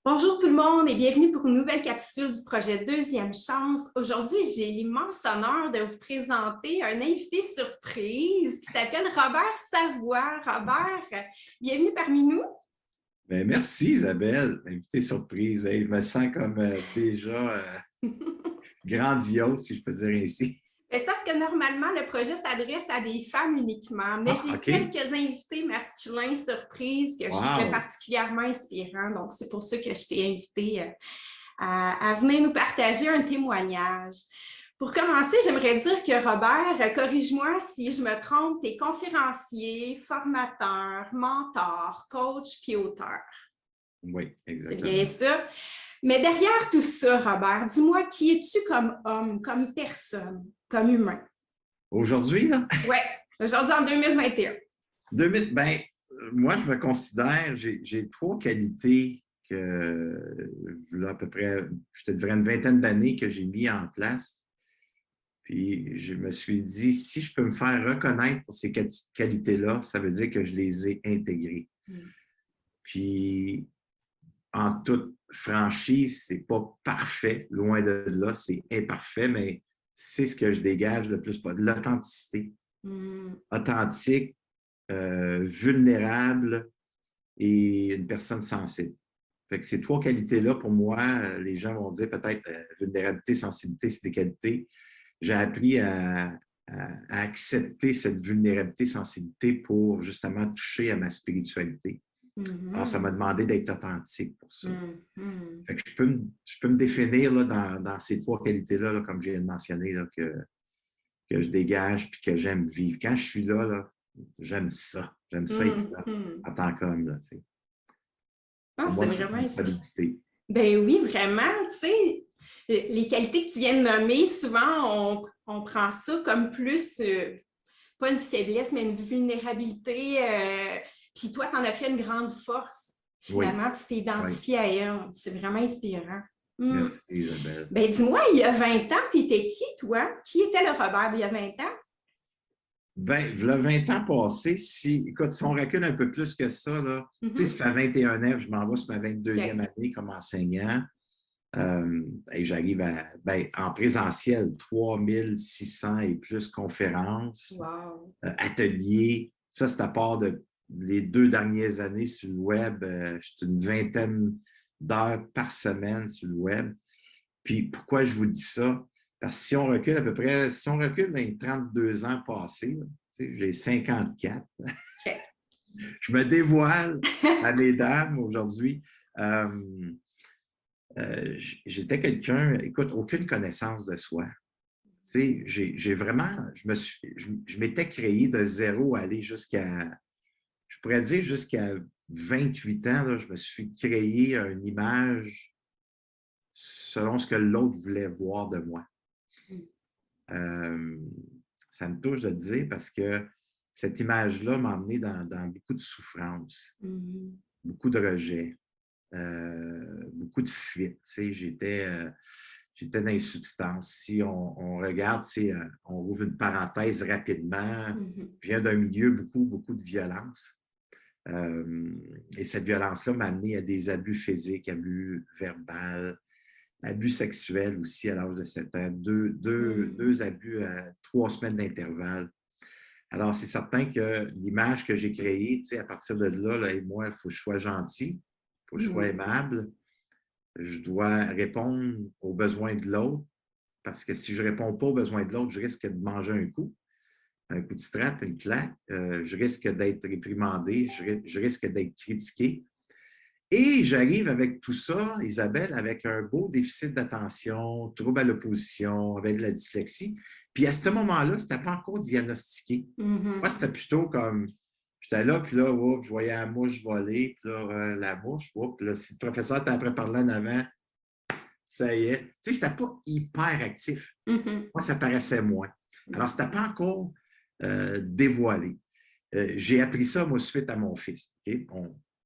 Bonjour tout le monde et bienvenue pour une nouvelle capsule du projet Deuxième Chance. Aujourd'hui, j'ai l'immense honneur de vous présenter un invité surprise qui s'appelle Robert Savoie. Robert, bienvenue parmi nous. Bien, merci Isabelle, invité surprise. Hey, je me sens comme déjà grandiose, si je peux dire ainsi. C'est parce que normalement, le projet s'adresse à des femmes uniquement, mais Ah, j'ai OK. quelques invités masculins surprises que je trouvais Wow. particulièrement inspirants. Donc, c'est pour ça que je t'ai invité à venir nous partager un témoignage. Pour commencer, j'aimerais dire que Robert, corrige-moi si je me trompe, tu es conférencier, formateur, mentor, coach, puis auteur. Oui, C'est bien exactement. ça. Mais derrière tout ça, Robert, dis-moi, qui es-tu comme homme, comme personne, comme humain? Aujourd'hui, là, Ouais, aujourd'hui en 2021. 2000, ben, moi, je me considère, j'ai trois qualités que, là, à peu près, je te dirais une vingtaine d'années que j'ai mis en place. Puis, je me suis dit, si je peux me faire reconnaître pour ces qualités-là, ça veut dire que je les ai intégrées. Mm. Puis, en toute franchise, c'est pas parfait, loin de là, c'est imparfait, mais c'est ce que je dégage le plus, l'authenticité. Mm. Authentique, vulnérable et une personne sensible. Fait que ces trois qualités-là, pour moi, les gens vont dire peut-être vulnérabilité, sensibilité, c'est des qualités. J'ai appris à accepter cette vulnérabilité, sensibilité pour justement toucher à ma spiritualité. Alors, ça m'a Mm. demandé d'être authentique pour ça. Mm. Mm. Fait que je peux me définir là, dans ces trois qualités-là, là, comme je viens de mentionner, là, que je dégage et que j'aime vivre. Quand je suis là, j'aime ça. J'aime ça être Mm. là Mm. en tant qu'homme. Là, tu sais. Ah, Pour c'est moi, c'est vraiment une inspirant. stabilité. Ben oui, vraiment, tu sais, les qualités que tu viens de nommer, souvent, on prend ça comme plus, pas une faiblesse, mais une vulnérabilité. Puis toi, tu en as fait une grande force. Oui, Finalement, tu t'es oui. identifié à elle. C'est vraiment inspirant. Hmm. Merci, Isabelle. Ben dis-moi, il y a 20 ans, tu étais qui, toi? Qui était le Robert d'il y a 20 ans? Ben, le 20 ans passés, écoute, si on recule un peu plus que ça, là, tu sais, Mhm. ça fait 21 ans, je m'en vais sur ma OK. 22e année comme enseignant. Et j'arrive en présentiel, 3600 et plus conférences, Wow. ateliers. Ça, c'est à part de les 2 dernières années sur le web. J'ai une vingtaine d'heures par semaine sur le web. Puis pourquoi je vous dis ça? Parce que si on recule à peu près, si on recule dans les 32 ans passés, là, j'ai 54, OK. je me dévoile à mes dames aujourd'hui. Euh, J'étais quelqu'un, écoute, aucune connaissance de soi. Tu sais, j'ai vraiment, je m'étais créé de zéro à aller jusqu'à, je pourrais dire jusqu'à 28 ans, là, je me suis créé une image selon ce que l'autre voulait voir de moi. Euh, Ça me touche de le dire parce que cette image-là m'a emmené dans beaucoup de souffrances, Mhm. beaucoup de rejets, beaucoup de fuites. Tu sais, j'étais dans les substances. Si on regarde, tu sais, on ouvre une parenthèse rapidement, Mhm. je viens d'un milieu beaucoup de violence. Et cette violence-là m'a amené à des abus physiques, abus verbaux, abus sexuels aussi à l'âge de 7 ans, deux Mhm. abus à 3 semaines d'intervalle. Alors, c'est certain que l'image que j'ai créée, tu sais, à partir de là, là et moi, il faut que je sois gentil, il faut que je sois Mhm. aimable, je dois répondre aux besoins de l'autre, parce que si je ne réponds pas aux besoins de l'autre, je risque de manger un coup de strap, une claque, je risque d'être réprimandé, je risque d'être critiqué. Et j'arrive avec tout ça, Isabelle, avec un beau déficit d'attention, trouble à l'opposition, avec de la dyslexie. Puis à ce moment-là, ce n'était pas encore diagnostiqué. Moi, Mhm. c'était plutôt comme, j'étais là, puis là, oups, je voyais la mouche voler, puis là, la mouche, oups, puis là, si le professeur t'a après parlé en avant, ça y est. Tu sais, je n'étais pas hyper actif. Mhm. Moi, ça paraissait moins. Alors, ce n'était pas encore dévoilé. J'ai appris ça, moi, suite à mon fils. Okay?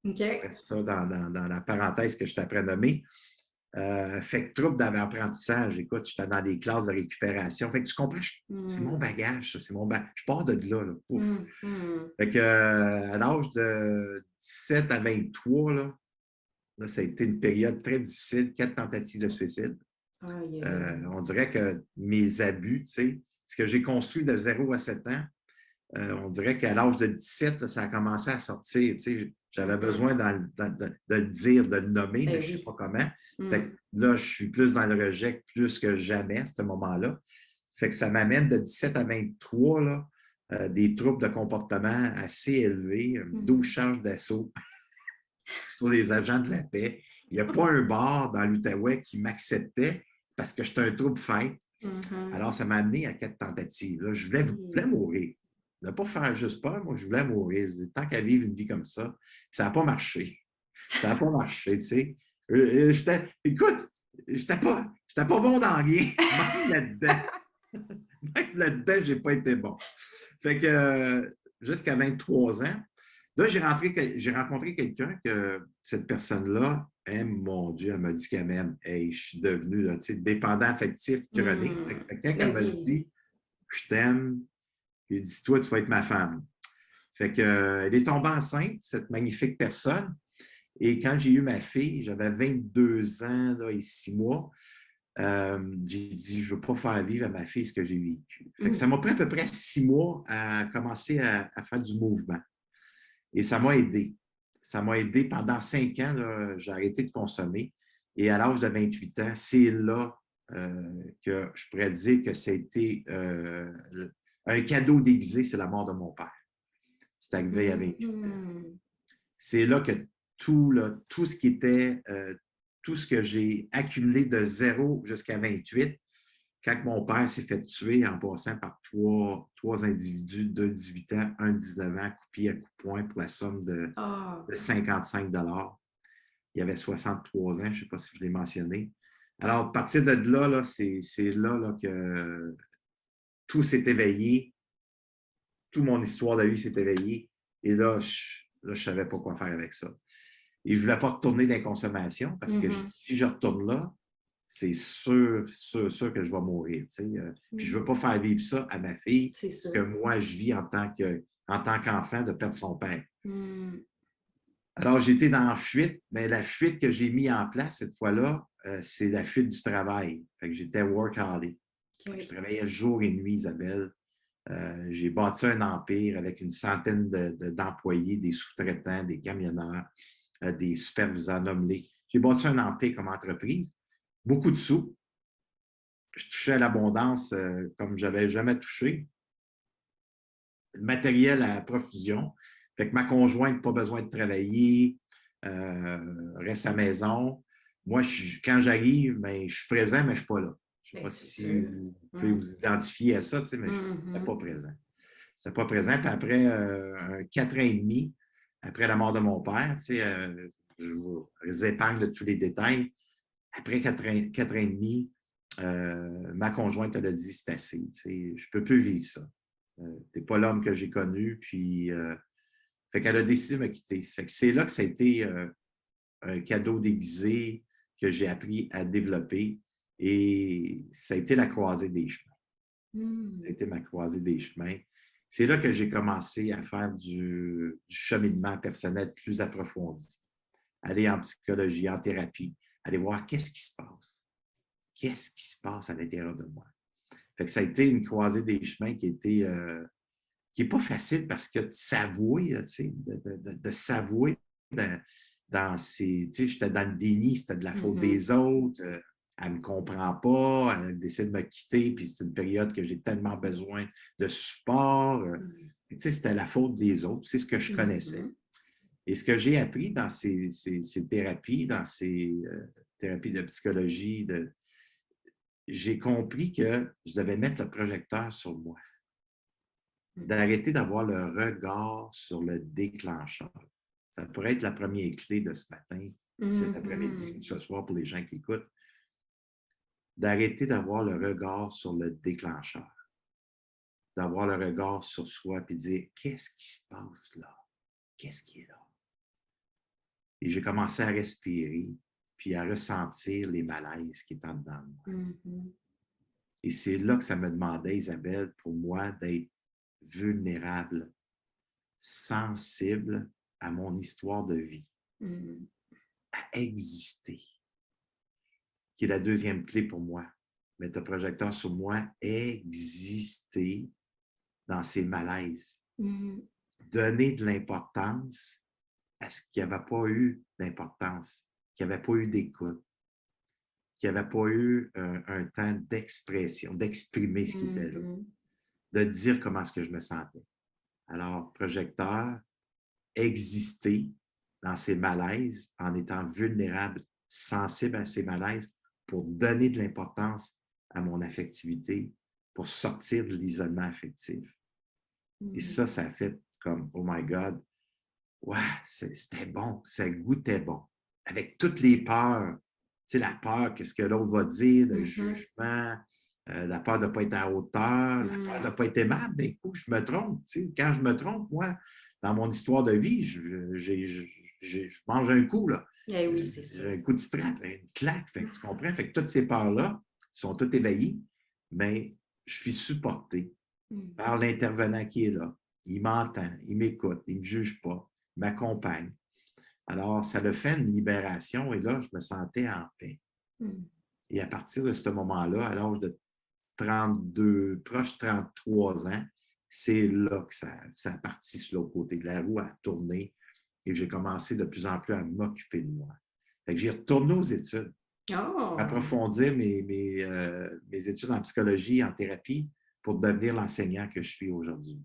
OK. Reste ça dans la parenthèse que je t'apprends nommer. Fait que trouble d'apprentissage, écoute, j'étais dans des classes de récupération. Fait que tu comprends, c'est mon Mhm. bagage, ça, c'est mon bagage. Je pars de là. Ouf. Mhm. Fait que à l'âge de 17 à 23, là, Là, ça a été une période très difficile, 4 tentatives de suicide. Aïe, aïe, aïe. On dirait que mes abus, tu sais, ce que j'ai construit de 0 à 7 ans, on dirait qu'à l'âge de 17, là, ça a commencé à sortir. Tu sais, j'avais besoin de le dire, de le nommer, mais Ben je ne sais pas oui. comment. Fait Mm. que là, je suis plus dans le rejet plus que jamais à ce moment-là. Fait que ça m'amène de 17 à 23, là, des troubles de comportement assez élevés, 12 charges d'assaut sur les agents de la paix. Il n'y a pas un bar dans l'Outaouais qui m'acceptait parce que j'étais un trouble fête. Mhm. Alors, ça m'a amené à 4 tentatives. Là, je voulais mourir. Ne pas faire juste peur, moi, je voulais mourir. Je disais, tant qu'à vivre une vie comme ça, ça n'a pas marché. Ça n'a pas marché, tu sais. Écoute, j'étais pas bon dans rien. Même là-dedans. Même là-dedans, je n'ai pas été bon. Fait que jusqu'à 23 ans, là, j'ai rencontré quelqu'un que cette personne-là, mon Dieu, elle m'a dit qu'elle m'aime. Hey, je suis devenu là, dépendant affectif chronique. Mm. Quand elle Ben me oui. dit je t'aime, j'ai dit toi, tu vas être ma femme. Fait que, elle est tombée enceinte, cette magnifique personne. Et quand j'ai eu ma fille, j'avais 22 ans là, et 6 mois. J'ai dit, je ne veux pas faire vivre à ma fille ce que j'ai vécu. Fait que ça m'a pris à peu près 6 mois à commencer à faire du mouvement. Et ça m'a aidé. Ça m'a aidé pendant 5 ans, j'ai arrêté de consommer. Et à l'âge de 28 ans, c'est là que je pourrais dire que c'était un cadeau déguisé, c'est la mort de mon père. C'est arrivé à 28 ans. Mhm. C'est là que tout ce qui était, tout ce que j'ai accumulé de 0 jusqu'à 28, quand mon père s'est fait tuer en passant par trois individus, deux de 18 ans, un de 19 ans, coup à coup de poing pour la somme de Ah. 55 Il avait 63 ans, je ne sais pas si je l'ai mentionné. Alors, à partir de là, c'est là que tout s'est éveillé, toute mon histoire de vie s'est éveillée. Et là, je ne savais pas quoi faire avec ça. Et je ne voulais pas retourner dans la consommation parce que Mhm. si je retourne là, c'est sûr que je vais mourir. Puis je ne veux pas faire vivre ça à ma fille, C'est ce ça. que moi, je vis en tant qu'enfant de perdre son père. Mm. Alors, j'étais dans la fuite, mais la fuite que j'ai mis en place cette fois-là, c'est la fuite du travail. Fait que j'étais workaholic. Je Okay. travaillais jour et nuit, Isabelle. J'ai bâti un empire avec une centaine d'employés, des sous-traitants, des camionneurs, des superviseurs nommés. J'ai bâti un empire comme entreprise, beaucoup de sous. Je touchais à l'abondance comme je n'avais jamais touché. Le matériel à profusion. Fait que ma conjointe, pas besoin de travailler, reste à la maison. Moi, quand j'arrive, ben, je suis présent, mais je ne suis pas là. Je ne sais Ben, pas c'est si sûr. vous pouvez Mm. vous identifier à ça, mais je n'étais pas Mhm. présent. Je n'étais pas présent. Puis après 4 ans et demi, après la mort de mon père, je vous épargne de tous les détails. Après 4 ans et demi, ma conjointe, elle a dit c'est assez. Je ne peux plus vivre ça. Tu n'es pas l'homme que j'ai connu. Puis, fait qu'elle a décidé de me quitter. Fait que c'est là que ça a été un cadeau déguisé que j'ai appris à développer. Et ça a été la croisée des chemins. Ça a Mm. été ma croisée des chemins. C'est là que j'ai commencé à faire du cheminement personnel plus approfondi. Aller en psychologie, en thérapie, aller voir qu'est-ce qui se passe. Qu'est-ce qui se passe à l'intérieur de moi? Fait que ça a été une croisée des chemins qui n'est pas facile parce que de s'avouer, de s'avouer dans ces. J'étais dans le déni, c'était de la faute Mhm. des autres. Elle ne me comprend pas, elle décide de me quitter, puis c'est une période que j'ai tellement besoin de support. Mm. C'était la faute des autres, c'est ce que je connaissais. Mhm. Et ce que j'ai appris dans ces thérapies, dans ces thérapies de psychologie, j'ai compris que je devais mettre le projecteur sur moi, d'arrêter d'avoir le regard sur le déclencheur. Ça pourrait être la première clé de ce matin, cet après-midi ou Mhm. ce soir pour les gens qui écoutent, d'arrêter d'avoir le regard sur le déclencheur, d'avoir le regard sur soi et dire qu'est-ce qui se passe là? Qu'est-ce qui est là? Et j'ai commencé à respirer puis à ressentir les malaises qui étaient en dedans de moi. Mhm. Et c'est là que ça me demandait, Isabelle, pour moi, d'être vulnérable, sensible à mon histoire de vie. Mm. à exister, qui est la deuxième clé pour moi. Mettre le projecteur sur moi, exister dans ces malaises. Donner de l'importance à ce qui n'avait pas eu d'importance, qui n'avait pas eu d'écoute, qui n'avait pas eu un temps d'expression, d'exprimer ce qui était là, de dire comment est-ce que je me sentais. Alors, projecteur, exister dans ces malaises en étant vulnérable, sensible à ces malaises pour donner de l'importance à mon affectivité, pour sortir de l'isolement affectif. Et ça a fait comme, oh my God, ouais, c'était bon, ça goûtait bon. Avec toutes les peurs, tu sais, la peur, qu'est-ce que l'autre va dire, le jugement, la peur de ne pas être à la hauteur, la peur de ne pas être aimable. D'un coup, je me trompe. Tu sais, quand je me trompe, moi, dans mon histoire de vie, je mange un coup, là. Eh oui, c'est ça. Un coup de strap, une claque. Fait que, tu comprends? Fait que toutes ces peurs-là sont toutes éveillées, mais je suis supporté par l'intervenant qui est là. Il m'entend, il m'écoute, il ne me juge pas, il m'accompagne. Alors, ça a fait une libération et là, je me sentais en paix. Et à partir de ce moment-là, à l'âge de 32, proche 33 ans, c'est là que ça a parti sur l'autre côté de la roue, à tourner. Et j'ai commencé de plus en plus à m'occuper de moi. Fait que j'ai retourné aux études, pour approfondir mes études en psychologie, en thérapie, pour devenir l'enseignant que je suis aujourd'hui.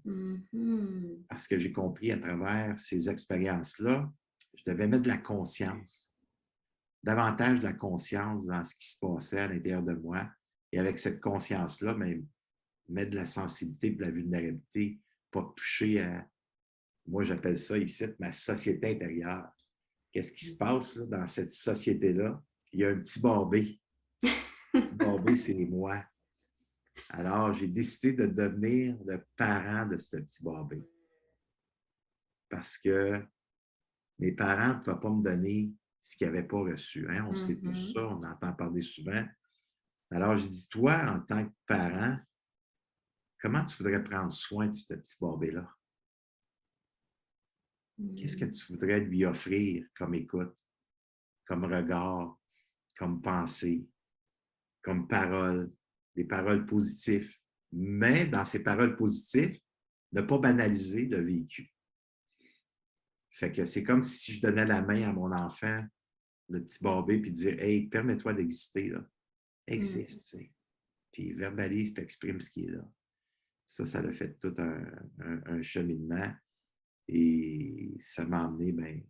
Parce que j'ai compris à travers ces expériences-là, je devais mettre de la conscience, davantage de la conscience dans ce qui se passait à l'intérieur de moi. Et avec cette conscience-là, même, mettre de la sensibilité et de la vulnérabilité, pas toucher à, moi j'appelle ça ici, ma société intérieure. Qu'est-ce qui se passe là, dans cette société-là? Il y a un petit barbé. Le petit barbé, c'est moi. Alors, j'ai décidé de devenir le parent de ce petit barbé. Parce que mes parents ne pouvaient pas me donner ce qu'ils n'avaient pas reçu. Hein? On sait tout ça, on entend parler souvent. Alors, j'ai dit, toi, en tant que parent, comment tu voudrais prendre soin de ce petit barbé-là? Qu'est-ce que tu voudrais lui offrir comme écoute, comme regard, comme pensée, comme parole, des paroles positives? Mais dans ces paroles positives, ne pas banaliser le vécu. Fait que c'est comme si je donnais la main à mon enfant, le petit barbé, puis dire, hey, permets-toi d'exister, là. Existe, tu sais. Puis verbalise, puis exprime ce qui est là. Ça a fait tout un cheminement et ça m'a amené ben,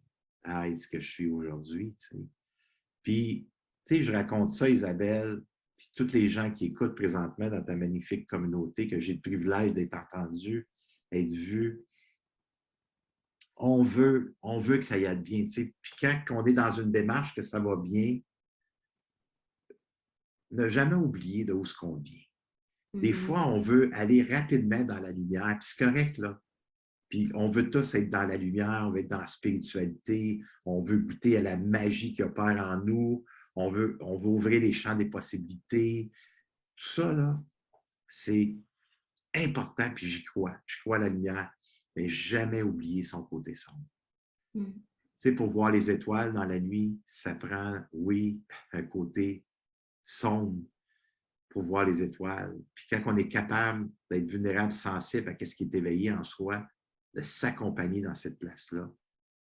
à être ce que je suis aujourd'hui, tu sais. Puis, tu sais, je raconte ça, Isabelle, puis tous les gens qui écoutent présentement dans ta magnifique communauté, que j'ai le privilège d'être entendu, être vu. On veut que ça y aille bien, tu sais. Puis quand on est dans une démarche que ça va bien, ne jamais oublier de où ce qu'on vient. Des fois, on veut aller rapidement dans la lumière, puis c'est correct, là. Puis on veut tous être dans la lumière, on veut être dans la spiritualité, on veut goûter à la magie qui opère en nous, on veut ouvrir les champs des possibilités. Tout ça, là, c'est important, puis j'y crois. Je crois à la lumière, mais jamais oublier son côté sombre. Tu sais, pour voir les étoiles dans la nuit, ça prend, oui, un côté sombre pour voir les étoiles. Puis quand on est capable d'être vulnérable, sensible à ce qui est éveillé en soi, de s'accompagner dans cette place-là,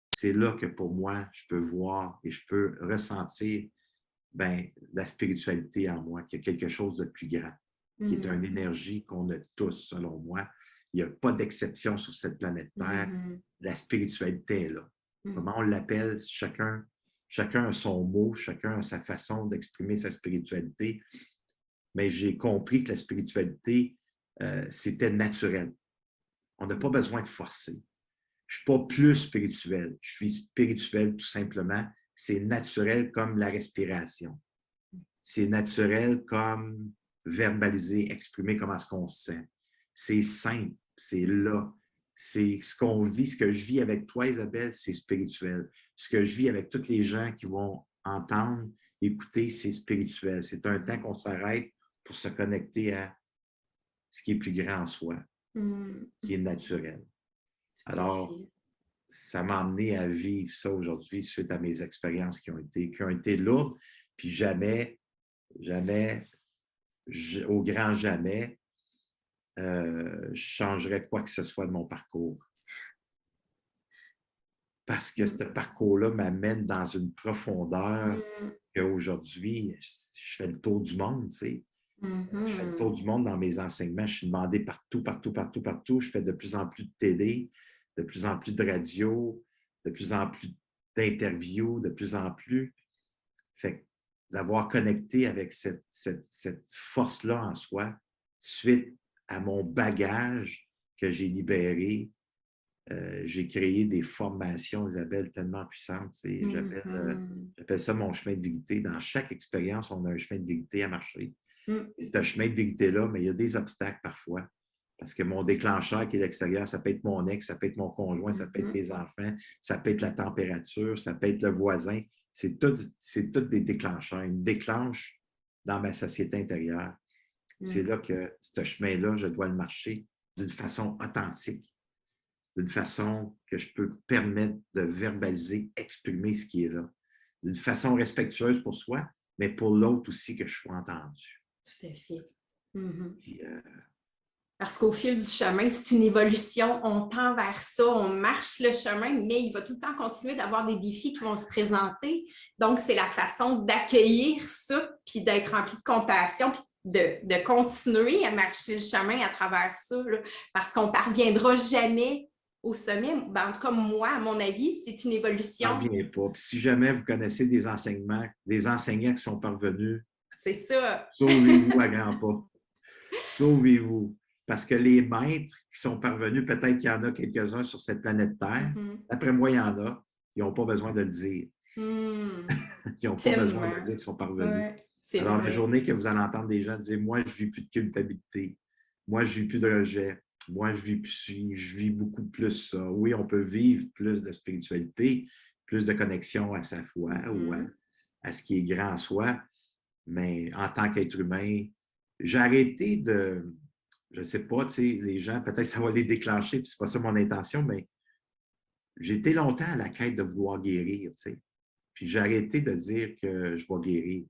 c'est là que pour moi, je peux voir et je peux ressentir ben, la spiritualité en moi, qu'il y a quelque chose de plus grand, qui est une énergie qu'on a tous, selon moi. Il n'y a pas d'exception sur cette planète Terre. La spiritualité est là. Comment on l'appelle? Chacun a son mot, chacun a sa façon d'exprimer sa spiritualité. Mais j'ai compris que la spiritualité, c'était naturel. On n'a pas besoin de forcer. Je ne suis pas plus spirituel. Je suis spirituel tout simplement. C'est naturel comme la respiration. C'est naturel comme verbaliser, exprimer comment est-ce qu'on se sent. C'est simple, c'est là. C'est ce qu'on vit, ce que je vis avec toi, Isabelle, c'est spirituel. Ce que je vis avec tous les gens qui vont entendre, écouter, c'est spirituel. C'est un temps qu'on s'arrête pour se connecter à ce qui est plus grand en soi, qui est naturel. Alors, ça m'a amené à vivre ça aujourd'hui suite à mes expériences qui ont été lourdes. Puis jamais, au grand jamais, je changerais quoi que ce soit de mon parcours. Parce que ce parcours-là m'amène dans une profondeur qu'aujourd'hui, je fais le tour du monde, tu sais. Je fais le tour du monde dans mes enseignements. Je suis demandé partout, partout, partout, partout. Je fais de plus en plus de télé, de plus en plus de radio, de plus en plus d'interviews, de plus en plus. Fait que d'avoir connecté avec cette force-là en soi, suite à mon bagage que j'ai libéré, j'ai créé des formations, Isabelle, tellement puissantes. J'appelle ça mon chemin de vérité. Dans chaque expérience, on a un chemin de vérité à marcher. Et ce chemin de vérité-là, mais il y a des obstacles parfois. Parce que mon déclencheur qui est l'extérieur, ça peut être mon ex, ça peut être mon conjoint, ça peut être mes enfants, ça peut être la température, ça peut être le voisin. C'est tout des déclencheurs. Ils me déclenchent dans ma société intérieure. C'est là que ce chemin-là, je dois le marcher d'une façon authentique, d'une façon que je peux permettre de verbaliser, exprimer ce qui est là, d'une façon respectueuse pour soi, mais pour l'autre aussi, que je sois entendu. Tout à fait. Puis, parce qu'au fil du chemin, c'est une évolution, on tend vers ça, on marche le chemin, mais il va tout le temps continuer d'avoir des défis qui vont se présenter. Donc, c'est la façon d'accueillir ça, puis d'être rempli de compassion, puis de continuer à marcher le chemin à travers ça, là, parce qu'on ne parviendra jamais au sommet. Ben, en tout cas, moi, à mon avis, c'est une évolution. Ça ne revient pas. Puis si jamais vous connaissez des enseignants qui sont parvenus, c'est ça. Sauvez-vous à grands pas. Sauvez-vous. Parce que les maîtres qui sont parvenus, peut-être qu'il y en a quelques-uns sur cette planète Terre. D'après moi, il y en a. Ils n'ont pas besoin de le dire. Ils n'ont pas besoin de dire qu'ils sont parvenus. Ouais, alors, la journée que vous allez entendre des gens dire « Moi, je ne vis plus de culpabilité. Moi, je ne vis plus de rejet. Moi, je vis beaucoup plus ça. » Oui, on peut vivre plus de spiritualité, plus de connexion à sa foi ou à ce qui est grand en soi. Mais en tant qu'être humain, j'ai arrêté de, je ne sais pas, tu sais, les gens, peut-être ça va les déclencher, puis c'est pas ça mon intention, mais j'ai été longtemps à la quête de vouloir guérir, tu sais. Puis j'ai arrêté de dire que je vais guérir.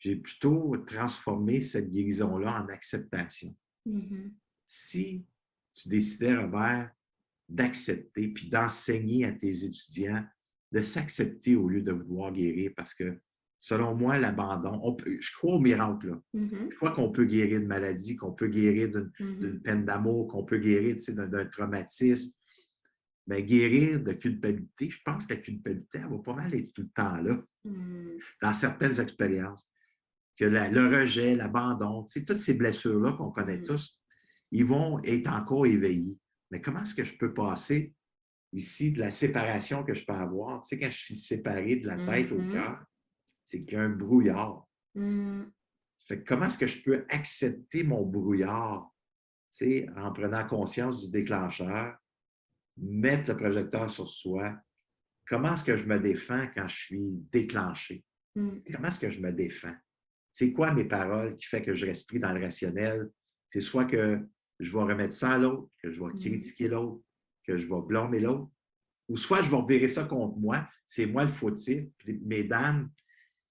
J'ai plutôt transformé cette guérison-là en acceptation. Si tu décidais, Robert, d'accepter puis d'enseigner à tes étudiants de s'accepter au lieu de vouloir guérir, parce que selon moi, l'abandon, je crois au miracle. Là. Je crois qu'on peut guérir de maladie, qu'on peut guérir d'une peine d'amour, qu'on peut guérir d'un traumatisme. Mais guérir de culpabilité, je pense que la culpabilité, elle va pas mal être tout le temps là, dans certaines expériences. Que le rejet, l'abandon, toutes ces blessures-là qu'on connaît tous, ils vont être encore éveillés. Mais comment est-ce que je peux passer ici de la séparation que je peux avoir? Tu sais, quand je suis séparé de la tête au cœur, c'est qu'il y a un brouillard. Fait que comment est-ce que je peux accepter mon brouillard, tu sais, en prenant conscience du déclencheur, mettre le projecteur sur soi? Comment est-ce que je me défends quand je suis déclenché? Comment est-ce que je me défends? C'est quoi mes paroles qui fait que je reste pris dans le rationnel? C'est soit que je vais remettre ça à l'autre, que je vais critiquer l'autre, que je vais blâmer l'autre, ou soit je vais revirer ça contre moi, c'est moi le fautif. Puis, mesdames,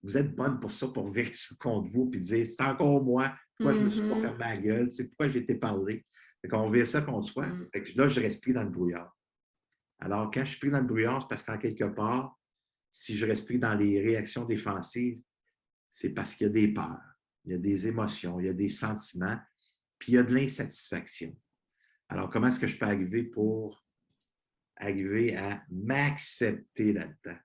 vous êtes bonnes pour ça, pour virer ça contre vous, puis dire, c'est encore moi, pourquoi je ne me suis pas fermé la gueule, pourquoi j'ai été parlé. Fait qu'on vire ça contre soi. Fait que là, je reste pris dans le brouillard. Alors, quand je suis pris dans le brouillard, c'est parce qu'en quelque part, si je reste pris dans les réactions défensives, c'est parce qu'il y a des peurs, il y a des émotions, il y a des sentiments, puis il y a de l'insatisfaction. Alors, comment est-ce que je peux arriver à m'accepter là-dedans?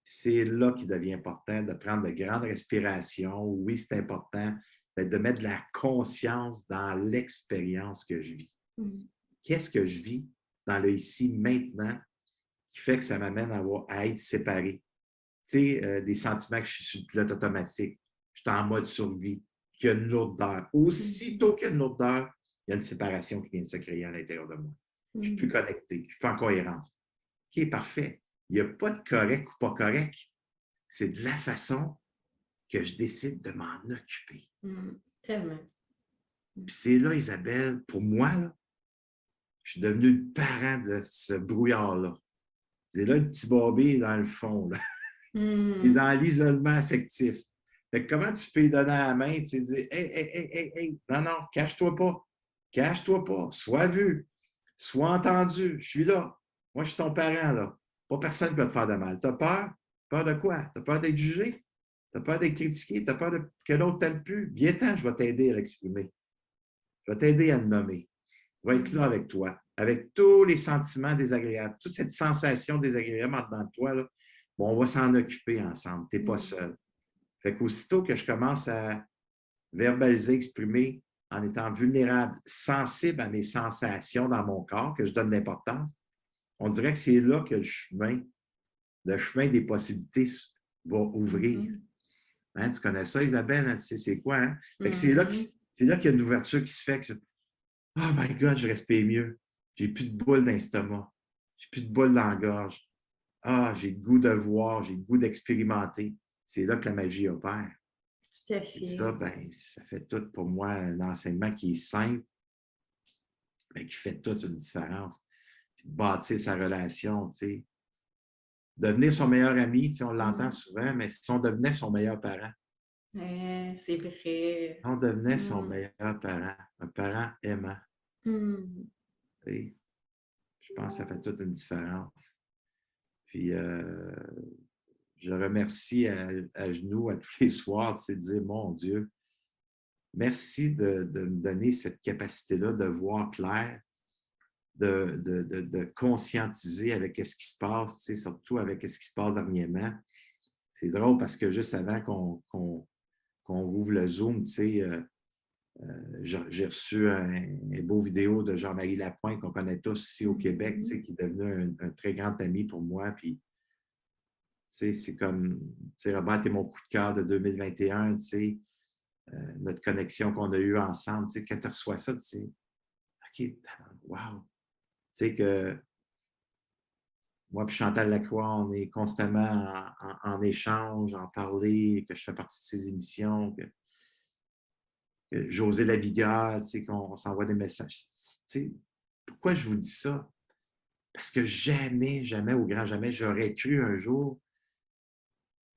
C'est là qu'il devient important de prendre de grandes respirations. Oui, c'est important, mais de mettre de la conscience dans l'expérience que je vis. Qu'est-ce que je vis dans le ici, maintenant, qui fait que ça m'amène à être séparé? Tu sais, des sentiments que je suis sur le pilote automatique, je suis en mode survie, qu'il y a une lourdeur. Aussitôt qu'il y a une lourdeur, il y a une séparation qui vient de se créer à l'intérieur de moi. Je ne suis plus connecté, je ne suis pas en cohérence. OK, parfait. Il n'y a pas de correct ou pas correct. C'est de la façon que je décide de m'en occuper. Tellement. Puis c'est là, Isabelle, pour moi, là, Je suis devenu le parent de ce brouillard-là. C'est là, le petit Bobby est dans le fond, là. Il est dans l'isolement affectif. Fait que comment tu peux lui donner la main, tu sais, dire hey, hey, hey, hey, hey, non, non, cache-toi pas. Cache-toi pas. Sois vu. Sois entendu. Je suis là. Moi, je suis ton parent, là. Pas personne qui va te faire de mal. Tu as peur? Peur de quoi? Tu as peur d'être jugé? Tu as peur d'être critiqué? Tu as peur que l'autre t'aime plus? Viens-t'en, je vais t'aider à l'exprimer. Je vais t'aider à le nommer. Je vais être là avec toi, avec tous les sentiments désagréables, toute cette sensation désagréable dans toi, là. Bon, on va s'en occuper ensemble. Tu n'es pas seul. Fait qu'aussitôt que je commence à verbaliser, exprimer en étant vulnérable, sensible à mes sensations dans mon corps, que je donne d'importance, on dirait que c'est là que le chemin des possibilités va ouvrir. Hein, tu connais ça, Isabelle? Hein? Tu sais c'est quoi? Hein? Fait que c'est là qu'il y a une ouverture qui se fait. Oh my God, je respire mieux. J'ai plus de boules dans l'estomac. J'ai plus de boules dans la gorge. Ah, j'ai le goût de voir, j'ai le goût d'expérimenter. C'est là que la magie opère. Tout à Et ça, fait. ben, ça fait tout pour moi un enseignement qui est simple, mais qui fait toute une différence. Puis de bâtir sa relation, tu sais. Devenir son meilleur ami, tu sais, on l'entend souvent, mais si on devenait son meilleur parent, C'est vrai. si on devenait son meilleur parent, un parent aimant, tu sais, je pense que ça fait toute une différence. Puis, je remercie à genoux à tous les soirs, c'est de dire, mon Dieu, merci de me donner cette capacité-là de voir clair, de conscientiser avec ce qui se passe, tu sais, surtout avec ce qui se passe dernièrement. C'est drôle parce que juste avant qu'on ouvre le Zoom, tu sais, j'ai reçu un beau vidéo de Jean-Marie Lapointe qu'on connaît tous ici au Québec, tu sais, qui est devenu un très grand ami pour moi. Puis, tu sais, c'est comme, tu sais, Robert, t'es mon coup de cœur de 2021, tu sais, notre connexion qu'on a eue ensemble, tu sais, quand tu reçois ça, tu sais, OK, wow. Tu sais que moi et Chantal Lacroix, on est constamment en échange, en parler, que je fais partie de ces émissions, que José Lavigueur, tu sais, qu'on s'envoie des messages. Tu sais, pourquoi je vous dis ça? Parce que jamais, jamais, au grand jamais, j'aurais cru un jour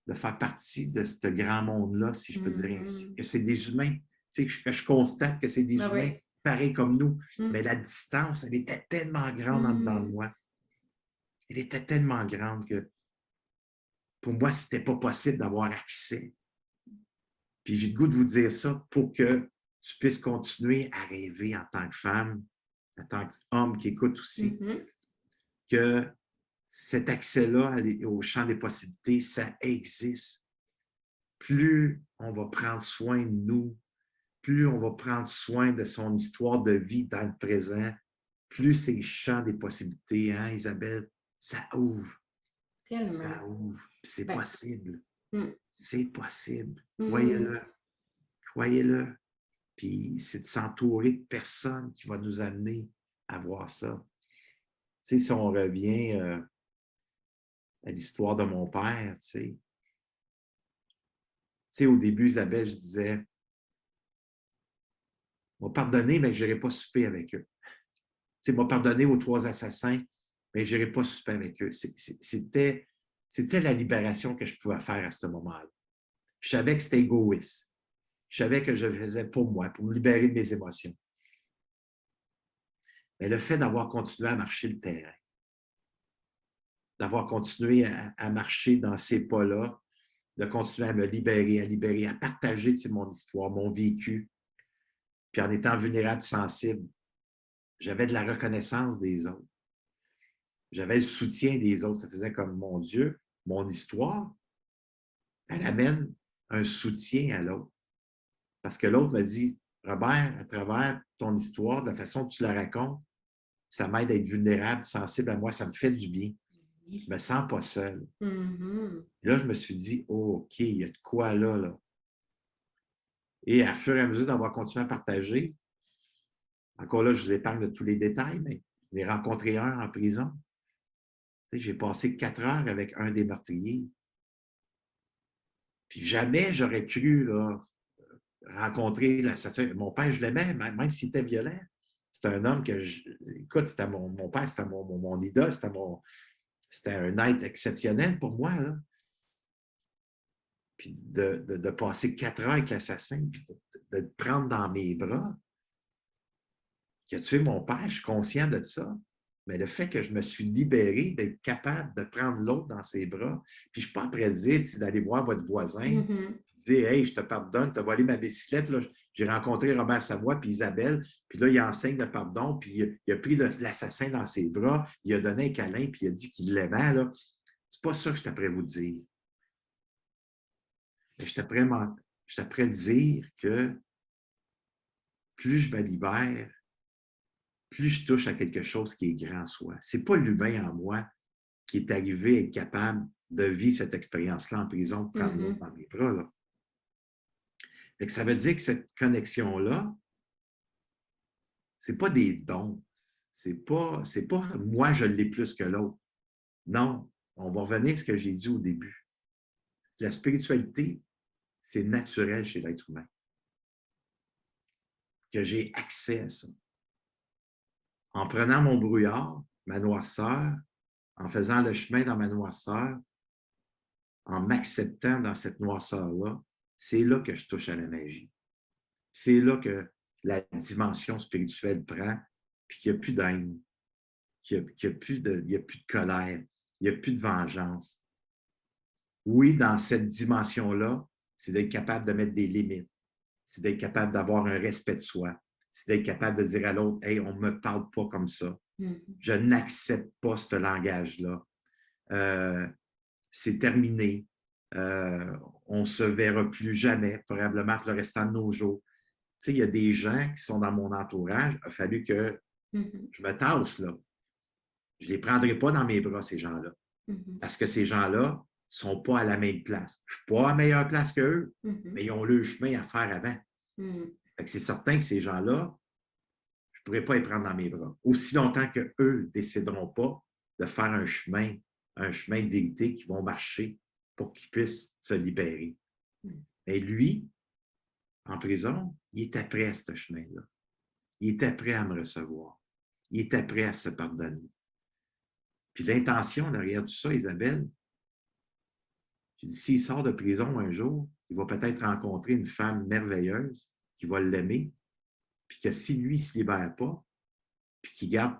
de faire partie de ce grand monde-là, si je peux dire ainsi. Que c'est des humains, tu sais, que je constate que c'est des humains pareils comme nous, mais la distance, elle était tellement grande en dedans de moi. Elle était tellement grande que pour moi, ce n'était pas possible d'avoir accès. Puis j'ai le goût de vous dire ça pour que tu puisses continuer à rêver en tant que femme, en tant qu'homme qui écoute aussi, que cet accès-là au champ des possibilités, ça existe. Plus on va prendre soin de nous, plus on va prendre soin de son histoire de vie dans le présent, plus ces champs des possibilités, hein, Isabelle, ça ouvre. Tellement. Ça ouvre. C'est possible. Mm. C'est possible. Croyez-le. Croyez-le. Puis c'est de s'entourer de personnes qui vont nous amener à voir ça. Tu sais, si on revient à l'histoire de mon père, tu sais, au début, Isabelle, je disais, m'a pardonné, mais je n'irai pas souper avec eux. Tu sais, m'a pardonné aux 3 assassins, mais je n'irai pas souper avec eux. C'était la libération que je pouvais faire à ce moment-là. Je savais que c'était égoïste. Je savais que je le faisais pour moi, pour me libérer de mes émotions. Mais le fait d'avoir continué à marcher le terrain, d'avoir continué à marcher dans ces pas-là, de continuer à me libérer, à partager mon histoire, mon vécu, puis en étant vulnérable, sensible, j'avais de la reconnaissance des autres. J'avais le soutien des autres. Ça faisait comme, mon Dieu, mon histoire, elle amène un soutien à l'autre. Parce que l'autre me dit, Robert, à travers ton histoire, de la façon que tu la racontes, ça m'aide à être vulnérable, sensible à moi, ça me fait du bien. Je ne me sens pas seul. Et là, je me suis dit, oh, OK, il y a de quoi là, là. Et à fur et à mesure d'avoir continué à partager, encore là, je vous épargne de tous les détails, mais j'en ai rencontré un en prison. J'ai passé 4 heures avec un des meurtriers. Puis jamais j'aurais cru là, rencontrer l'assassin. Mon père, je l'aimais, même s'il était violent. C'est un homme que, écoute, c'était mon père, c'était mon idole, c'était un être exceptionnel pour moi, là. Puis de passer 4 heures avec l'assassin, puis de le prendre dans mes bras, qui a tué mon père, je suis conscient de ça. Mais le fait que je me suis libéré d'être capable de prendre l'autre dans ses bras, puis je ne suis pas prêt à dire d'aller voir votre voisin, dire hey, je te pardonne, tu as volé ma bicyclette. Là. J'ai rencontré Robert Savoie puis Isabelle, puis là, il enseigne le pardon, puis il a pris l'assassin dans ses bras, il a donné un câlin, puis il a dit qu'il l'aimait. C'est pas ça que je suis prêt à vous dire. Je suis prêt à dire que plus je me libère, plus je touche à quelque chose qui est grand en soi. Ce n'est pas l'humain en moi qui est arrivé à être capable de vivre cette expérience-là en prison, de prendre l'autre dans mes bras. Là. Fait que ça veut dire que cette connexion-là, ce n'est pas des dons. C'est pas moi, je l'ai plus que l'autre. Non, on va revenir à ce que j'ai dit au début. La spiritualité, c'est naturel chez l'être humain. Que j'ai accès à ça. En prenant mon brouillard, ma noirceur, en faisant le chemin dans ma noirceur, en m'acceptant dans cette noirceur-là, c'est là que je touche à la magie. C'est là que la dimension spirituelle prend, puis qu'il n'y a plus d'haine, qu'il n'y a plus de colère, il n'y a plus de vengeance. Oui, dans cette dimension-là, c'est d'être capable de mettre des limites, c'est d'être capable d'avoir un respect de soi, c'est d'être capable de dire à l'autre, hey, on ne me parle pas comme ça. Je n'accepte pas ce langage-là. C'est terminé. On ne se verra plus jamais, probablement pour le restant de nos jours. Tu sais, il y a des gens qui sont dans mon entourage. Il a fallu que je me tasse, là. Je ne les prendrai pas dans mes bras, ces gens-là. Parce que ces gens-là ne sont pas à la même place. Je ne suis pas à la meilleure place qu'eux, mais ils ont le chemin à faire avant. Fait que c'est certain que ces gens-là, je ne pourrais pas les prendre dans mes bras. Aussi longtemps qu'eux ne décideront pas de faire un chemin de vérité qui vont marcher pour qu'ils puissent se libérer. Mais lui, en prison, il était prêt à ce chemin-là. Il était prêt à me recevoir. Il était prêt à se pardonner. Puis l'intention derrière tout ça, Isabelle, j'ai dit, s'il sort de prison un jour, il va peut-être rencontrer une femme merveilleuse qui va l'aimer, puis que si lui ne se libère pas, puis qu'il garde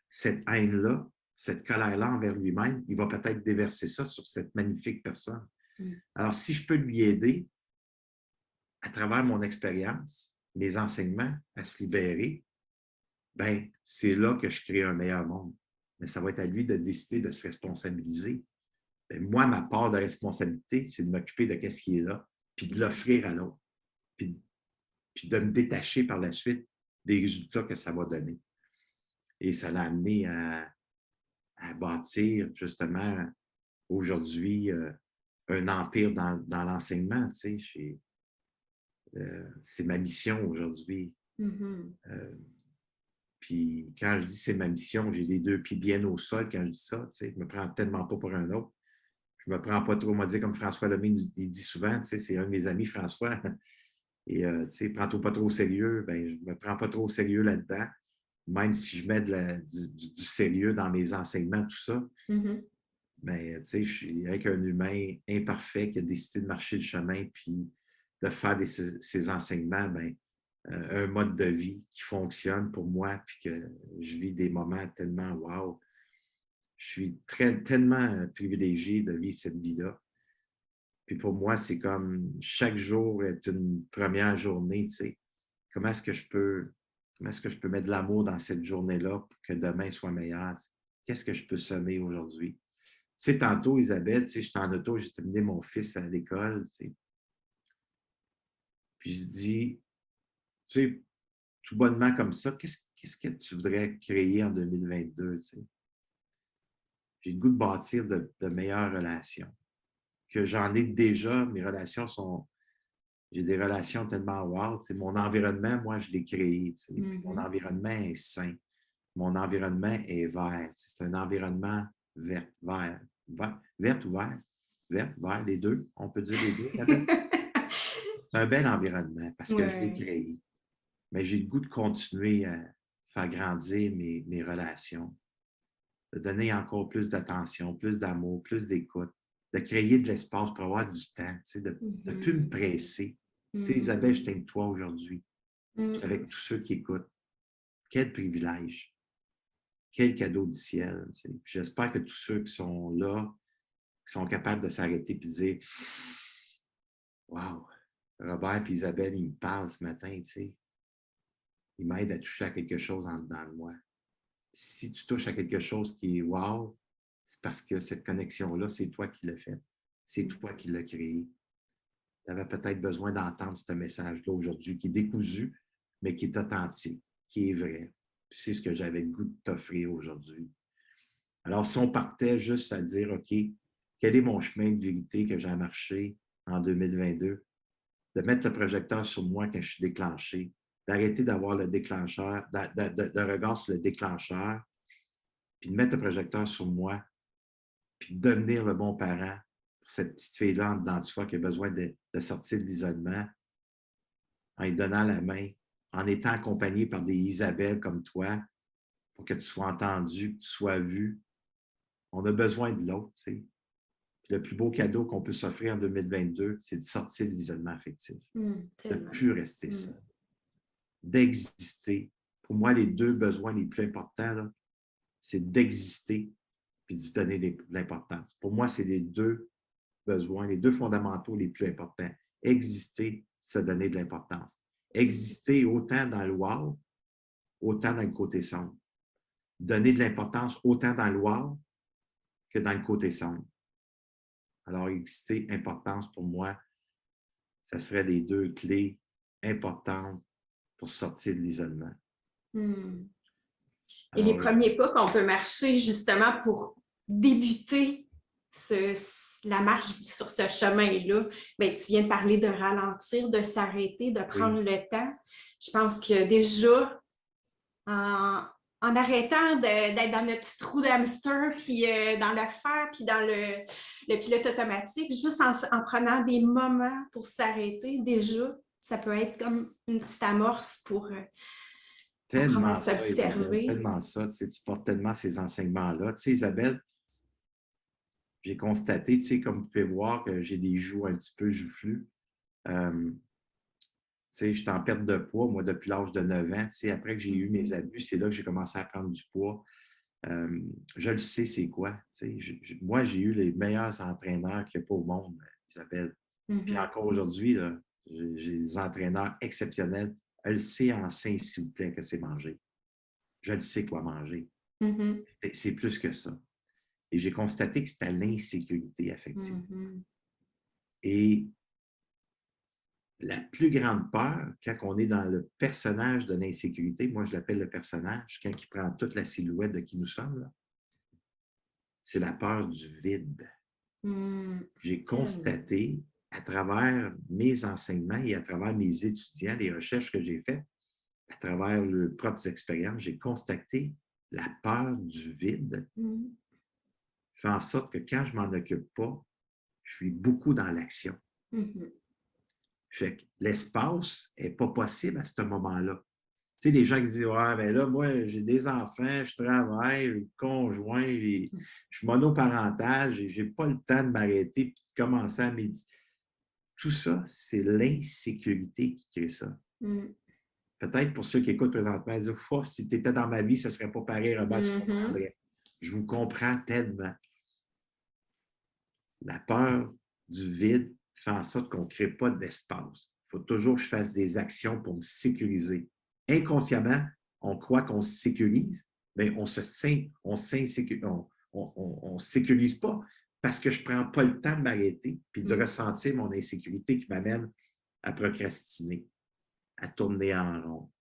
cette haine-là, cette colère-là envers lui-même, il va peut-être déverser ça sur cette magnifique personne. Alors, si je peux lui aider à travers mon expérience, mes enseignements, à se libérer, ben c'est là que je crée un meilleur monde. Mais ça va être à lui de décider de se responsabiliser. Ben, moi, ma part de responsabilité, c'est de m'occuper de ce qui est là, puis de l'offrir à l'autre, puis de me détacher par la suite des résultats que ça va donner. Et ça l'a amené à bâtir, justement, aujourd'hui, un empire dans l'enseignement. Tu sais, c'est ma mission aujourd'hui. Puis quand je dis c'est ma mission, j'ai les 2 pieds bien au sol quand je dis ça. Tu sais, je ne me prends tellement pas pour un autre. Je ne me prends pas trop, on m'a dit comme François Lemay il dit souvent, tu sais, c'est un de mes amis, François. Et tu sais, prends-toi pas trop au sérieux. Ben, je ne me prends pas trop au sérieux là-dedans. Même si je mets du sérieux dans mes enseignements, tout ça. Mais tu sais, je suis avec un humain imparfait qui a décidé de marcher le chemin puis de faire ces enseignements, ben, un mode de vie qui fonctionne pour moi puis que je vis des moments tellement wow. Je suis tellement privilégié de vivre cette vie-là. Puis pour moi, c'est comme chaque jour est une première journée, tu sais. Comment est-ce que je peux mettre de l'amour dans cette journée-là pour que demain soit meilleur? Qu'est-ce que je peux semer aujourd'hui? Tu sais, tantôt, Isabelle, tu sais, j'étais en auto, j'ai amené mon fils à l'école, tu sais. Puis je dis, tu sais, tout bonnement comme ça, qu'est-ce que tu voudrais créer en 2022, tu sais? J'ai le goût de bâtir de meilleures relations. Que j'en ai déjà, mes relations sont... J'ai des relations tellement wow. Tu sais, mon environnement, moi, je l'ai créé. Tu sais. Mon environnement est sain. Mon environnement est vert. Tu sais, c'est un environnement vert ou vert? Vert, vert, les deux. On peut dire les deux. C'est un bel environnement parce que je l'ai créé. Mais j'ai le goût de continuer faire grandir mes relations, de donner encore plus d'attention, plus d'amour, plus d'écoute, de créer de l'espace pour avoir du temps, tu sais, de ne plus me presser. Tu sais, Isabelle, je t'aime toi aujourd'hui. Je suis avec tous ceux qui écoutent. Quel privilège. Quel cadeau du ciel. Tu sais. J'espère que tous ceux qui sont là, qui sont capables de s'arrêter et de dire wow, Robert et Isabelle, ils me parlent ce matin, tu sais. Ils m'aident à toucher à quelque chose en dedans de moi. Si tu touches à quelque chose qui est wow, c'est parce que cette connexion-là, c'est toi qui l'as faite. C'est toi qui l'as créée. Tu avais peut-être besoin d'entendre ce message-là aujourd'hui, qui est décousu, mais qui est authentique, qui est vrai. C'est ce que j'avais le goût de t'offrir aujourd'hui. Alors, si on partait juste à dire, OK, quel est mon chemin de vérité que j'ai marché en 2022? De mettre le projecteur sur moi quand je suis déclenché, d'arrêter d'avoir le déclencheur, de regard sur le déclencheur, puis de mettre le projecteur sur moi, puis de devenir le bon parent pour cette petite fille-là en dedans de soi qui a besoin de sortir de l'isolement, en lui donnant la main, en étant accompagné par des Isabelles comme toi, pour que tu sois entendu, que tu sois vu. On a besoin de l'autre, tu sais. Puis le plus beau cadeau qu'on peut s'offrir en 2022, c'est de sortir de l'isolement affectif, de ne plus rester seul, d'exister. Pour moi, les deux besoins les plus importants, c'est d'exister puis d'y donner de l'importance. Pour moi, c'est les deux besoins, les deux fondamentaux les plus importants. Exister, se donner de l'importance. Exister autant dans le wow, autant dans le côté sombre. Donner de l'importance autant dans le wow que dans le côté sombre. Alors, exister, importance, pour moi, ça serait les deux clés importantes pour sortir de l'isolement. Et les Alors, premiers pas qu'on peut marcher justement pour débuter la marche sur ce chemin-là, bien, tu viens de parler de ralentir, de s'arrêter, de prendre le temps. Je pense que déjà, en arrêtant d'être dans notre petit trou d'hamster, puis dans le fer, puis dans le pilote automatique, juste en prenant des moments pour s'arrêter, déjà, ça peut être comme une petite amorce pour apprendre à s'observer. Tellement ça, tu sais, tu portes tellement ces enseignements-là. Tu sais, Isabelle, j'ai constaté, tu sais, comme vous pouvez voir, que j'ai des joues un petit peu joufflues. Tu sais, je suis en perte de poids, moi, depuis l'âge de 9 ans. Tu sais, après que j'ai eu mes abus, c'est là que j'ai commencé à prendre du poids. Je le sais, c'est quoi. Tu sais, moi, j'ai eu les meilleurs entraîneurs qu'il n'y a pas au monde, Isabelle. Puis encore aujourd'hui, j'ai des entraîneurs exceptionnels. Elle sait en sein, s'il vous plaît, que c'est manger. Je le sais quoi manger. C'est plus que ça. Et j'ai constaté que c'était l'insécurité affective. Et la plus grande peur, quand on est dans le personnage de l'insécurité, moi je l'appelle le personnage, quand il prend toute la silhouette de qui nous sommes, c'est la peur du vide. J'ai constaté à travers mes enseignements et à travers mes étudiants, les recherches que j'ai faites, à travers leurs propres expériences, j'ai constaté la peur du vide fait en sorte que quand je ne m'en occupe pas, je suis beaucoup dans l'action. Fait que l'espace n'est pas possible à ce moment-là. Tu sais, les gens qui disent ouais, ben là, moi, j'ai des enfants, je travaille, j'ai conjoint, je suis monoparental, je n'ai pas le temps de m'arrêter et de commencer à méditer. Tout ça, c'est l'insécurité qui crée ça. Peut-être pour ceux qui écoutent présentement, ils disent oh, si tu étais dans ma vie, ce ne serait pas pareil, Robert, tu comprendrais. Je vous comprends tellement. La peur du vide fait en sorte qu'on ne crée pas d'espace. Il faut toujours que je fasse des actions pour me sécuriser. Inconsciemment, on croit qu'on se sécurise, mais on ne sécurise pas parce que je ne prends pas le temps de m'arrêter et de ressentir mon insécurité qui m'amène à procrastiner, à tourner en rond.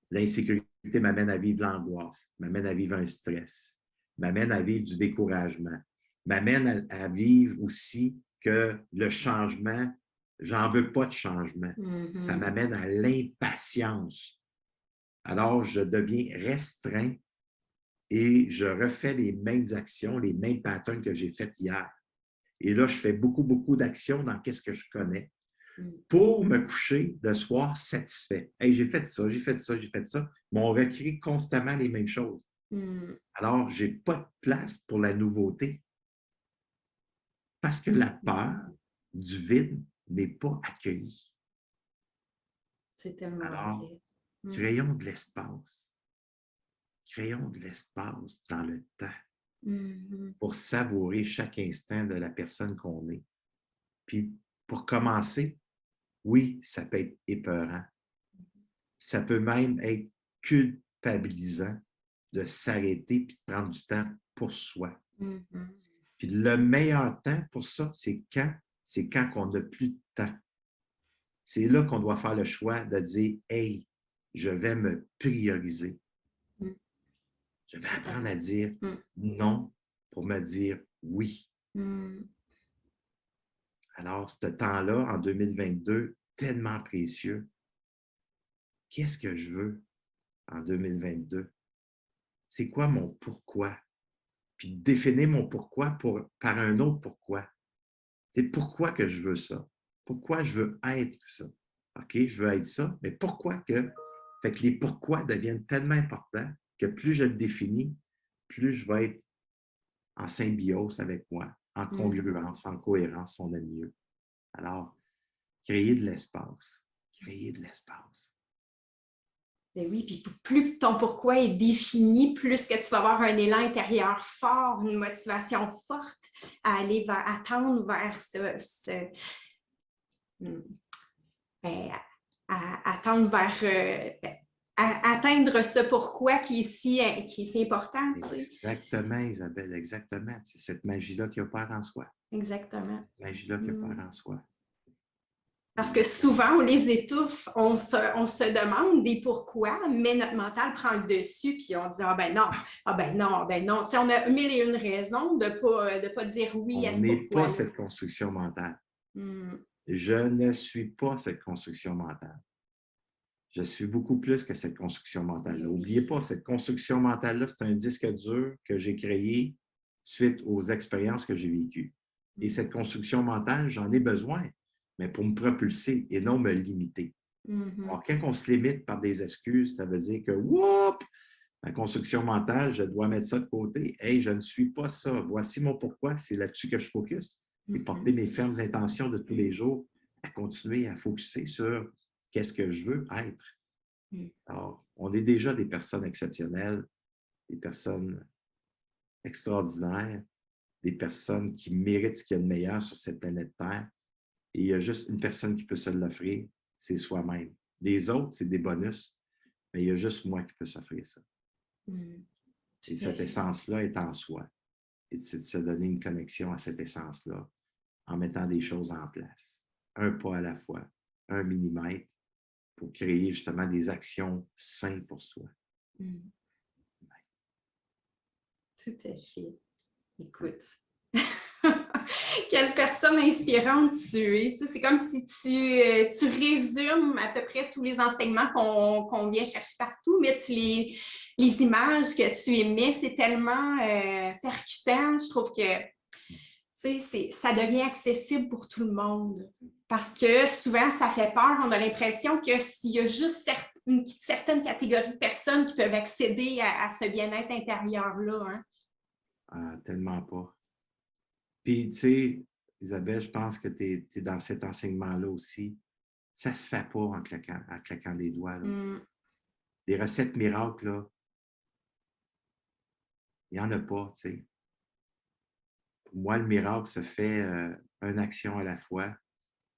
L'insécurité m'amène à vivre l'angoisse, m'amène à vivre un stress, m'amène à vivre du découragement, m'amène à vivre aussi que le changement, j'en veux pas de changement. Ça m'amène à l'impatience. Alors, je deviens restreint et je refais les mêmes actions, les mêmes patterns que j'ai faites hier. Et là, je fais beaucoup d'actions dans qu'est-ce que je connais. pour me coucher le soir satisfait. Hey, j'ai fait ça, j'ai fait ça, j'ai fait ça. Mais on recrée constamment les mêmes choses. Alors, je n'ai pas de place pour la nouveauté parce que la peur du vide n'est pas accueillie. C'est tellement Alors, vrai. créons de l'espace. Créons de l'espace dans le temps pour savourer chaque instant de la personne qu'on est. Puis, pour commencer, oui, ça peut être épeurant. Ça peut même être culpabilisant de s'arrêter et de prendre du temps pour soi. Puis le meilleur temps pour ça, c'est quand on n'a plus de temps. C'est là qu'on doit faire le choix de dire « Hey, je vais me prioriser. Je vais apprendre à dire non pour me dire oui. » Alors, ce temps-là, en 2022, tellement précieux. Qu'est-ce que je veux en 2022? C'est quoi mon pourquoi? Puis définir mon pourquoi par un autre pourquoi. C'est pourquoi que je veux ça? Pourquoi je veux être ça? OK, je veux être ça, mais pourquoi que... Fait que les pourquoi deviennent tellement importants que plus je le définis, plus je vais être en symbiose avec moi, en congruence, en cohérence, on aime mieux. Alors, créer de l'espace. Créer de l'espace. Ben oui, puis plus ton pourquoi est défini, plus que tu vas avoir un élan intérieur fort, une motivation forte à aller à tendre vers à tendre vers atteindre ce pourquoi qui est si important. Exactement, Isabelle, exactement. C'est cette magie-là qui opère en soi. Exactement. Cette magie-là qui opère en soi. Parce que souvent, on les étouffe, on se demande des pourquoi, mais notre mental prend le dessus, puis on dit « Ah ben non, ah ben non, ah ben non. » Tu sais, on a mille et une raisons de pas dire oui à ce pourquoi. On n'est pas cette construction mentale. Je ne suis pas cette construction mentale. Je suis beaucoup plus que cette construction mentale-là. N'oubliez pas, cette construction mentale-là, c'est un disque dur que j'ai créé suite aux expériences que j'ai vécues. Et cette construction mentale, j'en ai besoin, mais pour me propulser et non me limiter. Alors, quand on se limite par des excuses, ça veut dire que, whoop, la construction mentale, je dois mettre ça de côté. Hey, je ne suis pas ça. Voici mon pourquoi, c'est là-dessus que je focus. Et porter mes fermes intentions de tous les jours à continuer à focuser sur qu'est-ce que je veux être. Alors, on est déjà des personnes exceptionnelles, des personnes extraordinaires, des personnes qui méritent ce qu'il y a de meilleur sur cette planète Terre. Et il y a juste une personne qui peut se l'offrir, c'est soi-même. Les autres, c'est des bonus, mais il y a juste moi qui peux s'offrir ça. Et cette essence-là est en soi. Et c'est de se donner une connexion à cette essence-là en mettant des choses en place. Un pas à la fois, un millimètre, pour créer justement des actions saines pour soi. Tout à fait. Écoute, quelle personne inspirante tu es. Tu sais, c'est comme si tu résumes à peu près tous les enseignements qu'on vient chercher partout, mais les images que tu émets, c'est tellement percutant. Je trouve que ça devient accessible pour tout le monde. Parce que souvent, ça fait peur. On a l'impression que s'il y a juste une certaine catégorie de personnes qui peuvent accéder à ce bien-être intérieur-là. Hein? Ah, tellement pas. Puis, tu sais, Isabelle, je pense que tu es dans cet enseignement-là aussi. Ça ne se fait pas en claquant des doigts. Des recettes miracles, là, il n'y en a pas, tu sais. Pour moi, le miracle se fait une action à la fois,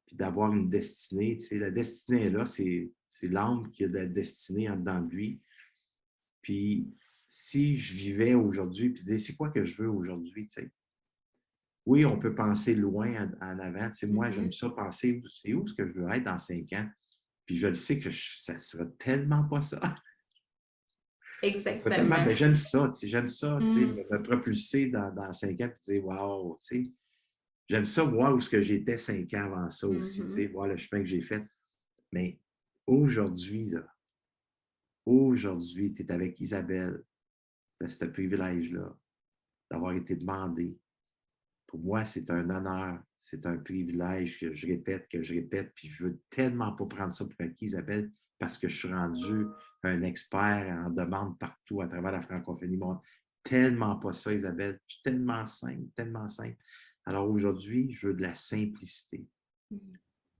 puis d'avoir une destinée. Tu sais, la destinée est là, c'est l'âme qui a de la destinée en dedans de lui. Puis, si je vivais aujourd'hui, puis dire, c'est quoi que je veux aujourd'hui, tu sais? Oui, on peut penser loin en avant. Tu sais, moi, j'aime ça penser, c'est où ce que je veux être dans 5 ans? Puis je le sais que ça ne sera tellement pas ça. Exactement. Mais j'aime ça, tu sais, me propulser dans 5 ans et dire, wow, tu sais, j'aime ça voir où ce que j'étais 5 ans avant ça aussi, tu sais, voir le chemin que j'ai fait. Mais aujourd'hui, tu es avec Isabelle, tu as ce privilège-là d'avoir été demandé pour moi, c'est un honneur, c'est un privilège que je répète, puis je veux tellement pas prendre ça pour acquis, Isabelle, parce que je suis rendu un expert en demande partout à travers la francophonie. Bon, tellement pas ça, Isabelle. Je suis tellement simple, tellement simple. Alors aujourd'hui, je veux de la simplicité.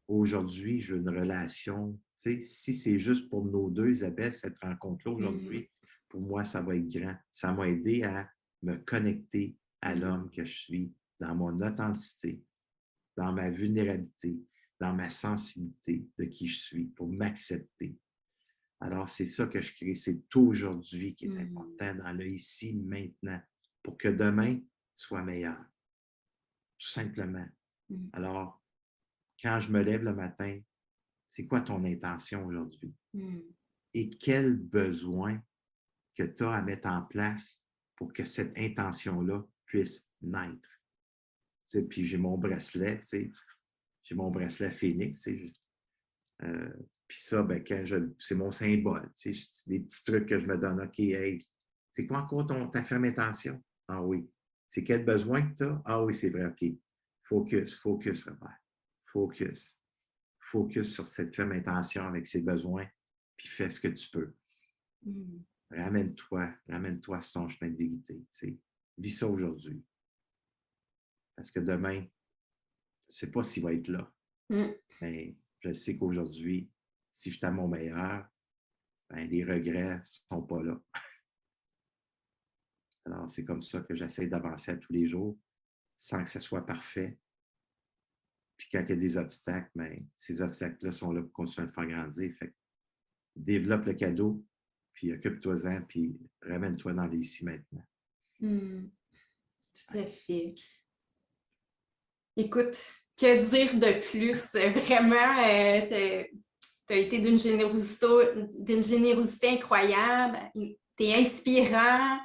Aujourd'hui, je veux une relation. Tu sais, si c'est juste pour nos deux, Isabelle, cette rencontre-là aujourd'hui, pour moi, ça va être grand. Ça m'a aidé à me connecter à l'homme que je suis, dans mon authenticité, dans ma vulnérabilité, dans ma sensibilité de qui je suis, pour m'accepter. Alors, c'est ça que je crée. C'est aujourd'hui qui est important dans le ici, maintenant, pour que demain soit meilleur. Tout simplement. Alors, quand je me lève le matin, c'est quoi ton intention aujourd'hui? Et quel besoin que tu as à mettre en place pour que cette intention-là puisse naître? Tu sais, puis j'ai mon bracelet, tu sais, j'ai mon bracelet Phoenix, tu sais, puis ça, ben, c'est mon symbole, tu sais, c'est des petits trucs que je me donne. OK, hey, c'est quoi encore ta ferme intention? Ah oui. C'est quel besoin que tu as? Ah oui, c'est vrai, OK. Focus, Robert. Focus sur cette ferme intention avec ses besoins, puis fais ce que tu peux. Ramène-toi sur ton chemin de vérité. Tu sais. Vis ça aujourd'hui. Parce que demain, je ne sais pas s'il va être là. Mais je sais qu'aujourd'hui, si je suis à mon meilleur, ben, les regrets ne sont pas là. Alors, c'est comme ça que j'essaie d'avancer à tous les jours, sans que ce soit parfait. Puis quand il y a des obstacles, ben, ces obstacles-là sont là pour continuer à te faire grandir. Fait que développe le cadeau, puis occupe-toi-en, puis ramène-toi dans les ici maintenant. Tout à fait. Écoute, que dire de plus? Vraiment, tu as été d'une générosité incroyable. Tu es inspirant.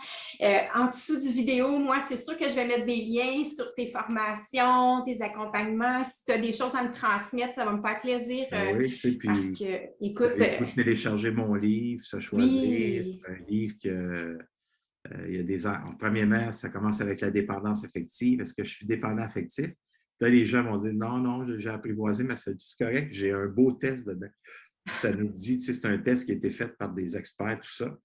En dessous du vidéo, moi, c'est sûr que je vais mettre des liens sur tes formations, tes accompagnements. Si tu as des choses à me transmettre, ça va me faire plaisir. Oui, tu sais, puis parce que, écoute, vous pouvez télécharger mon livre, Se choisir. Oui. C'est un livre que il y a des premièrement, ça commence avec la dépendance affective. Est-ce que je suis dépendant affectif? Là, les gens vont dire non, j'ai apprivoisé, mais ça dit c'est correct, j'ai un beau test dedans. Puis ça nous dit, tu sais, c'est un test qui a été fait par des experts, tout ça,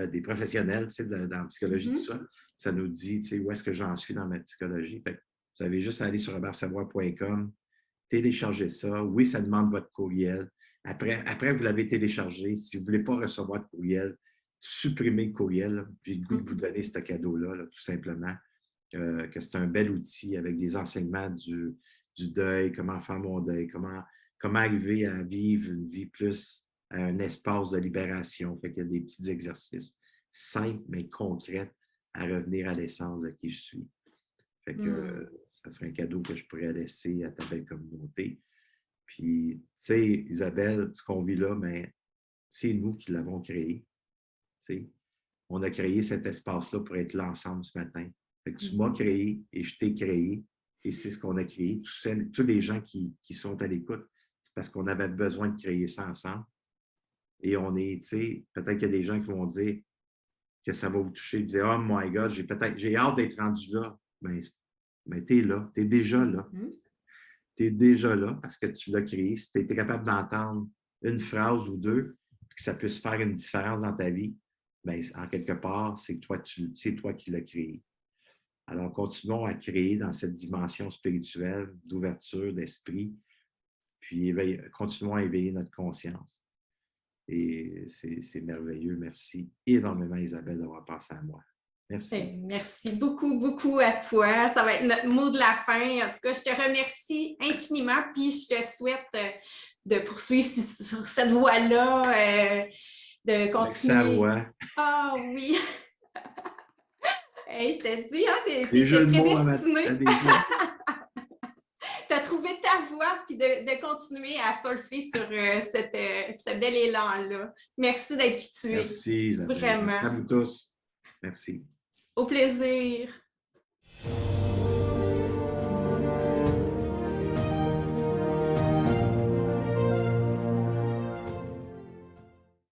des professionnels, tu sais, dans la psychologie, tout ça. Ça nous dit, tu sais, où est-ce que j'en suis dans ma psychologie. Fait que vous avez juste à aller sur robertsavoie.com, télécharger ça. Oui, ça demande votre courriel. Après vous l'avez téléchargé. Si vous ne voulez pas recevoir de courriel, supprimez le courriel. J'ai le goût de vous donner ce cadeau-là, tout simplement. Que c'est un bel outil avec des enseignements du deuil, comment faire mon deuil, comment arriver à vivre une vie plus à un espace de libération. Fait qu'il y a des petits exercices simples mais concrets à revenir à l'essence de qui je suis. Fait que ça serait un cadeau que je pourrais laisser à ta belle communauté. Puis, tu sais, Isabelle, ce qu'on vit là, mais c'est nous qui l'avons créé. T'sais. On a créé cet espace-là pour être là ensemble ce matin. Fait que tu m'as créé et je t'ai créé. Et c'est ce qu'on a créé. Tous les gens qui sont à l'écoute, c'est parce qu'on avait besoin de créer ça ensemble. Et on est, tu sais, peut-être qu'il y a des gens qui vont dire que ça va vous toucher, et dire, oh my God, j'ai hâte d'être rendu là. Mais tu es là, tu es déjà là. Tu es déjà là parce que tu l'as créé. Si tu étais capable d'entendre une phrase ou deux, que ça puisse faire une différence dans ta vie, bien, en quelque part, c'est toi qui l'as créé. Alors, continuons à créer dans cette dimension spirituelle d'ouverture d'esprit, puis continuons à éveiller notre conscience. Et c'est merveilleux. Merci énormément, Isabelle, d'avoir pensé à moi. Merci. Merci beaucoup, beaucoup à toi. Ça va être notre mot de la fin. En tout cas, je te remercie infiniment, puis je te souhaite de poursuivre sur cette voie-là, de continuer. Avec sa voix. Ah oui! Hey, je te dis, hein, t'es prédestiné. Tu as trouvé ta voie, puis de continuer à surfer sur ce bel élan-là. Merci d'être qui tu es. Merci, Isabelle. Vraiment. Merci à vous tous. Merci. Au plaisir.